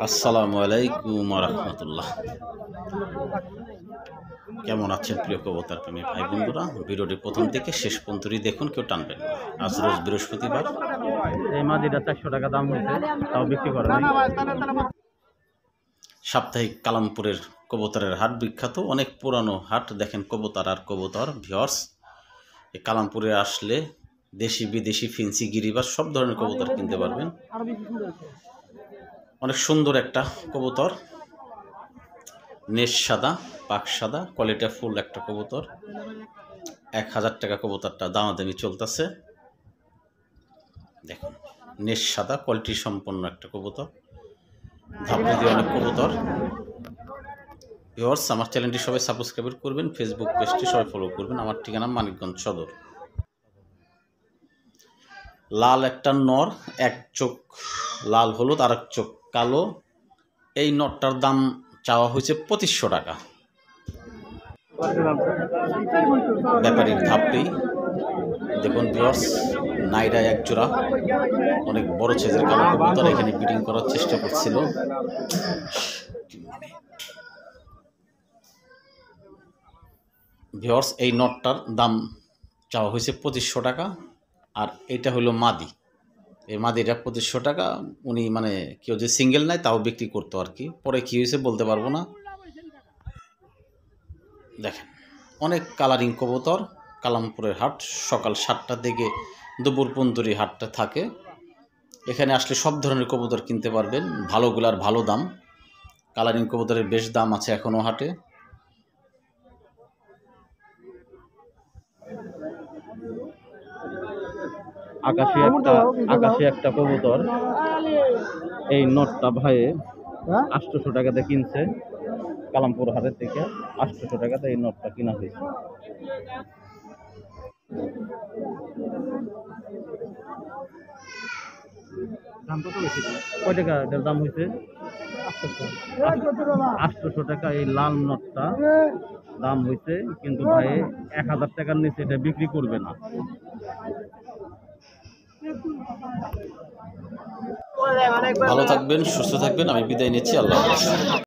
আসসালামু আলাইকুম রাহমাতুল্লাহ। কেমন আছেন প্রিয় কবুতর প্রেমী ভাই বন্ধুরা? ভিডিওটি প্রথম থেকে শেষ পর্যন্তই দেখুন, কেউ টানবেন না। আজ রোজ বৃহস্পতিবার। এই মাদিটা 400 টাকা দাম হয়েছে, তাও বিক্রি করে নাই। সাপ্তাহিক কালামপুরের কবুতরের হাট বিখ্যাত, অনেক পুরানো হাট। দেখেন কবুতর আর কবুতর ভিউয়ার্স। এই কালামপুরে আসলে দেশি বিদেশি ফেন্সি গিরিবাস সব ধরনের কবুতর কিনতে পারবেন। অনেক সুন্দর একটা কবুতর, নেশ সাদা পাক সাদা, কোয়ালিটি ফুল একটা কবুতর। 1000 টাকা কবুতরটা দামাদামি চলতেছে। দেখুন নেশ সাদা কোয়ালিটি সম্পন্ন একটা কবুতর, ধাপড়ি দিয়ে অনেক কবুতর। ভিউয়ার্স, আমার চ্যানেলটি সবাই সাবস্ক্রাইব করবেন, ফেসবুক পেজটি সবাই ফলো করবেন। আমার ঠিকানা মানিকগঞ্জ সদর। লাল একটা নর, এক চোখ লাল হলুদ আর এক চোখ কালো। এই নরটার দাম চাওয়া হয়েছে 2500 টাকা। ব্যাপারীর ধাপড়ি দেখুন ভিউয়ার্স, নাইরা এক জোড়া, অনেক বড় সাইজের কালো কবুতর এখানে ব্রিডিং করার চেষ্টা করছিল। ভিউয়ার্স, এই নটটার দাম চাওয়া হয়েছে 2500 টাকা। আর এটা হলো মাদি। এই মাদিটা 2500 টাকা। উনি মানে কেউ যে সিঙ্গেল নাই তাও বিক্রি করতো আর কি। পরে কী হয়েছে বলতে পারবো না। দেখেন অনেক কালারিং কবুতর। কালামপুরের হাট সকাল 7টা থেকে দুপুর পর্যন্তই হাটটা থাকে। এখানে আসলে সব ধরনের কবুতর কিনতে পারবেন, ভালোগুলার ভালো দাম। কালারিং কবুতরের বেশ দাম আছে এখনও হাটে। আকাশে একটা কবুতর, এই নটটা ভাইয়ে 800 টাকাতে কিনছে। কালামপুর হাটের থেকে 800 টাকাতে এই নটটা কিনা হয়েছে। কয় টাকা এটার দাম হয়েছে? 800 টাকা এই লাল নটটা দাম হয়েছে, কিন্তু ভাই 1000 টাকার নিচে এটা বিক্রি করবে না। ভালো থাকবেন, সুস্থ থাকবেন। আমি বিদায় নিচ্ছি। আল্লাহ হাফেজ।